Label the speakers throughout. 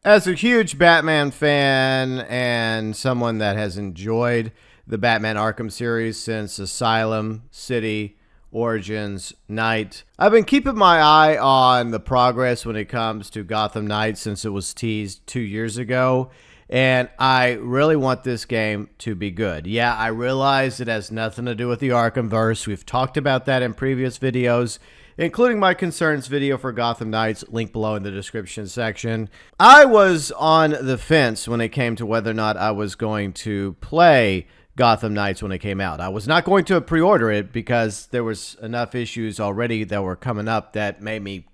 Speaker 1: As a huge Batman fan and someone that has enjoyed the Batman Arkham series since Asylum, City, Origins, Knight, I've been keeping my eye on the progress when it comes to Gotham Knights since it was teased 2 years ago. And I really want this game to be good. Yeah, I realize it has nothing to do with the Arkhamverse. We've talked about that in previous videos, including my concerns video for Gotham Knights, link below in the description section. I was on the fence when it came to whether or not I was going to play Gotham Knights when it came out. I was not going to pre-order it because there was enough issues already that were coming up that made me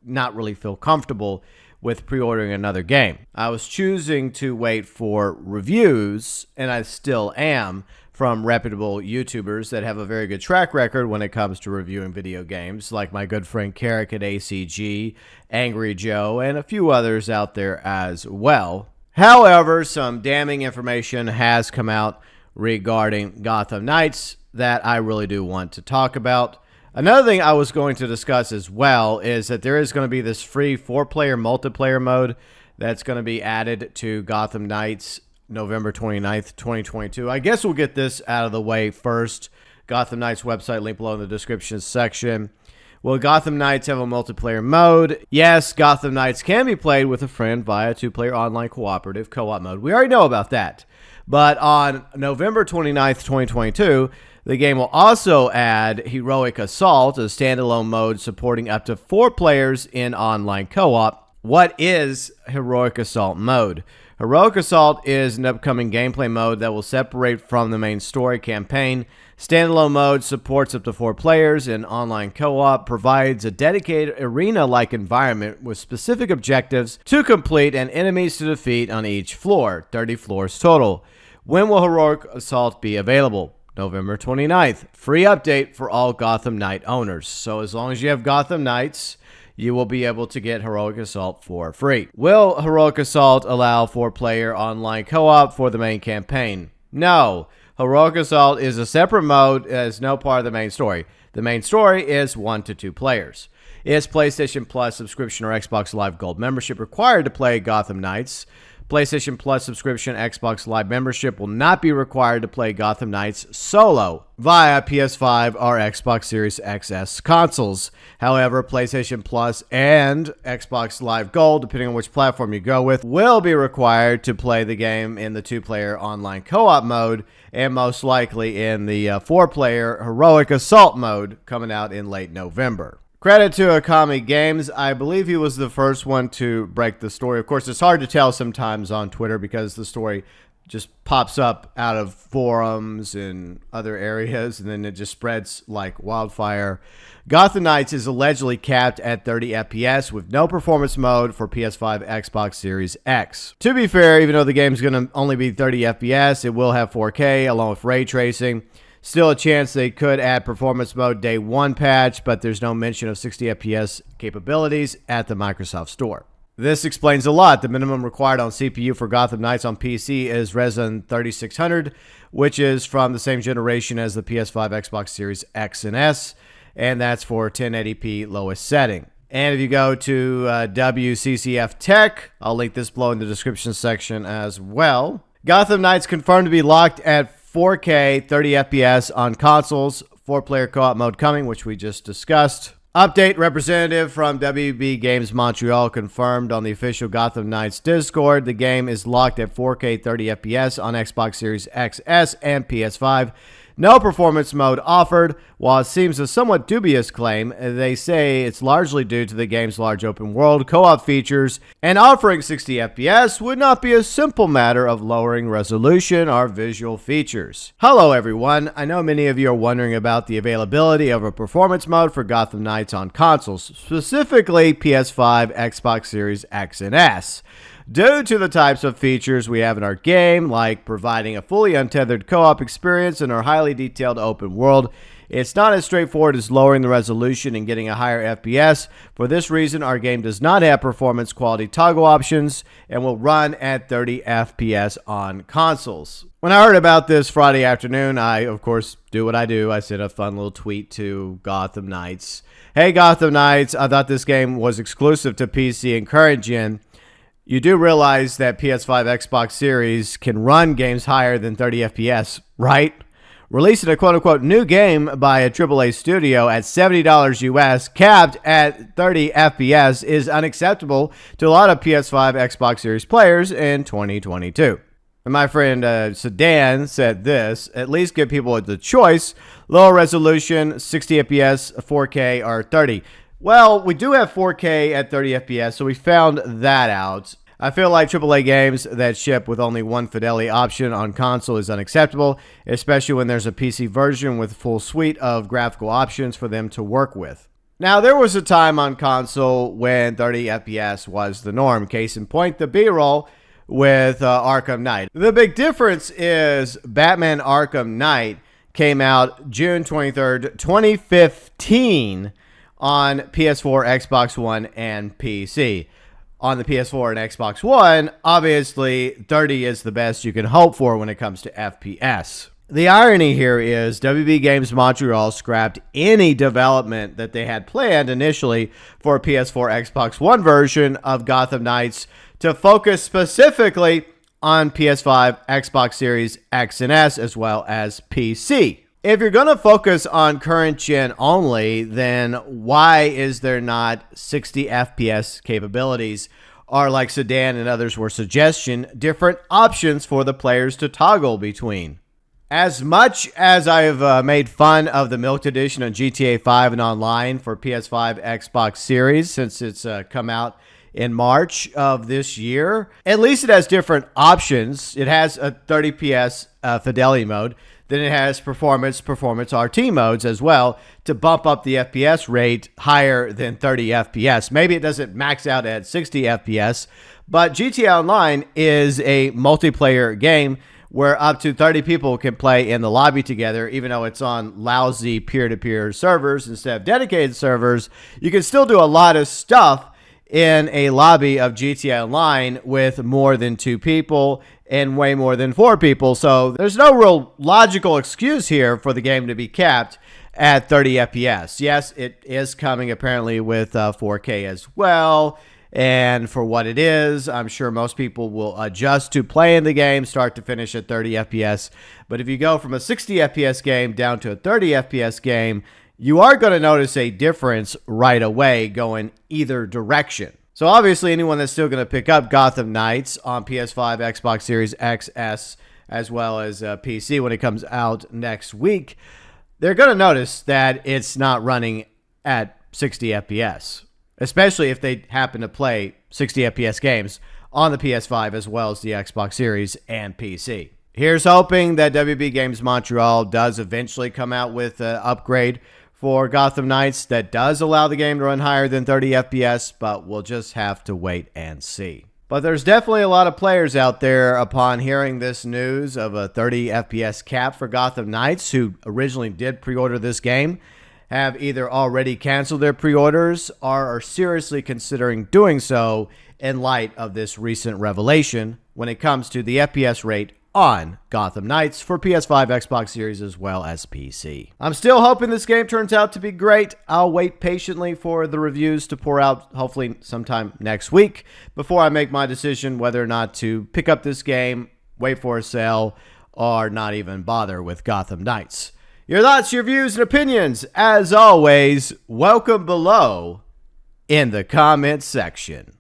Speaker 1: not really feel comfortable with pre-ordering another game. I was choosing to wait for reviews, and I still am, from reputable YouTubers that have a very good track record when it comes to reviewing video games, like my good friend Carrick at ACG, Angry Joe, and a few others out there as well. However, some damning information has come out regarding Gotham Knights that I really do want to talk about. Another thing I was going to discuss as well is that there is going to be this free 4-player multiplayer mode that's going to be added to Gotham Knights November 29th, 2022. I guess we'll get this out of the way first. Gotham Knights website, link below in the description section. Will Gotham Knights have a multiplayer mode? Yes, Gotham Knights can be played with a friend via 2-player online cooperative co-op mode. We already know about that. But on November 29th, 2022, the game will also add Heroic Assault, a standalone mode supporting up to 4 players in online co-op. What is Heroic Assault mode? Heroic Assault is an upcoming gameplay mode that will separate from the main story campaign. Standalone mode supports up to 4 players in online co-op, provides a dedicated arena-like environment with specific objectives to complete and enemies to defeat on each floor, 30 floors total. When will Heroic Assault be available? November 29th. Free update for all Gotham Knight owners. So as long as you have Gotham Knights, you will be able to get Heroic Assault for free. Will Heroic Assault allow 4-player online co-op for the main campaign? No. Heroic Assault is a separate mode as no part of the main story. The main story is 1 to 2 players. Is PlayStation Plus subscription or Xbox Live Gold membership required to play Gotham Knights? PlayStation Plus subscription Xbox Live membership will not be required to play Gotham Knights solo via PS5 or Xbox Series XS consoles. However, PlayStation Plus and Xbox Live Gold, depending on which platform you go with, will be required to play the game in the 2-player online co-op mode and most likely in the 4-player Heroic Assault mode coming out in late November. Credit to Akami Games. I believe he was the first one to break the story. Of course, it's hard to tell sometimes on Twitter because the story just pops up out of forums and other areas, and then it just spreads like wildfire. Gotham Knights is allegedly capped at 30 FPS with no performance mode for PS5, Xbox Series X. To be fair, even though the game's going to only be 30 FPS, it will have 4K along with ray tracing. Still a chance they could add performance mode day 1 patch, but there's no mention of 60 FPS capabilities at the Microsoft Store. This explains a lot. The minimum required on CPU for Gotham Knights on PC is Ryzen 3600, which is from the same generation as the PS5, Xbox Series X and S, and that's for 1080p lowest setting. And if you go to WCCF Tech, I'll link this below in the description section as well. Gotham Knights confirmed to be locked at 4K 30 FPS on consoles, 4-player co-op mode coming, which we just discussed. Update representative from WB Games Montreal confirmed on the official Gotham Knights Discord. The game is locked at 4K 30 FPS on Xbox Series XS and PS5. No performance mode offered. While it seems a somewhat dubious claim, they say it's largely due to the game's large open world, co-op features, and offering 60 FPS would not be a simple matter of lowering resolution or visual features. Hello everyone, I know many of you are wondering about the availability of a performance mode for Gotham Knights on consoles, specifically PS5, Xbox Series X and S. Due to the types of features we have in our game, like providing a fully untethered co-op experience in our highly detailed open world, it's not as straightforward as lowering the resolution and getting a higher FPS. For this reason, our game does not have performance quality toggle options and will run at 30 FPS on consoles. When I heard about this Friday afternoon, I, of course, do what I do. I sent a fun little tweet to Gotham Knights. Hey, Gotham Knights, I thought this game was exclusive to PC and current gen. You do realize that PS5 Xbox Series can run games higher than 30 FPS, right? Releasing a quote-unquote new game by a AAA studio at $70 US, capped at 30 FPS, is unacceptable to a lot of PS5 Xbox Series players in 2022. And my friend Sedan said this: at least give people the choice, lower resolution, 60 FPS, 4K, or 30. Well, we do have 4K at 30 FPS, so we found that out. I feel like AAA games that ship with only one fidelity option on console is unacceptable, especially when there's a PC version with a full suite of graphical options for them to work with. Now, there was a time on console when 30 FPS was the norm. Case in point, the B-roll with Arkham Knight. The big difference is Batman Arkham Knight came out June 23rd, 2015 on PS4, Xbox One, and PC. On the PS4 and Xbox One, obviously 30 is the best you can hope for when it comes to FPS. The irony here is WB Games Montreal scrapped any development that they had planned initially for a PS4 Xbox One version of Gotham Knights to focus specifically on PS5, Xbox Series X and S, as well as PC. If you're going to focus on current gen only, then why is there not 60 FPS capabilities, or like Sedan and others were suggesting, different options for the players to toggle between? As much as I've made fun of the Milk Edition on GTA 5 and online for PS5 Xbox Series since it's come out in March of this year, at least it has different options. It has a 30 PS fidelity mode. Then it has performance RT modes as well to bump up the FPS rate higher than 30 FPS. Maybe it doesn't max out at 60 FPS, but GTA Online is a multiplayer game where up to 30 people can play in the lobby together, even though it's on lousy peer-to-peer servers instead of dedicated servers. You can still do a lot of stuff in a lobby of GTA Online with more than 2 people and way more than 4 people. So there's no real logical excuse here for the game to be capped at 30 FPS. Yes, it is coming apparently with 4K as well. And for what it is, I'm sure most people will adjust to playing the game start to finish at 30 FPS. But if you go from a 60 FPS game down to a 30 FPS game, you are going to notice a difference right away going either direction. So obviously anyone that's still going to pick up Gotham Knights on PS5, Xbox Series X, S, as well as PC when it comes out next week, they're going to notice that it's not running at 60 FPS, especially if they happen to play 60 FPS games on the PS5 as well as the Xbox Series and PC. Here's hoping that WB Games Montreal does eventually come out with an upgrade for Gotham Knights that does allow the game to run higher than 30 FPS, but we'll just have to wait and see. But there's definitely a lot of players out there upon hearing this news of a 30 FPS cap for Gotham Knights who originally did pre-order this game, have either already canceled their pre-orders or are seriously considering doing so in light of this recent revelation when it comes to the FPS rate on Gotham Knights for PS5, Xbox Series, as well as PC. I'm still hoping this game turns out to be great. I'll wait patiently for the reviews to pour out, hopefully sometime next week, before I make my decision whether or not to pick up this game, wait for a sale, or not even bother with Gotham Knights. Your thoughts, your views, and opinions, as always, welcome below in the comments section.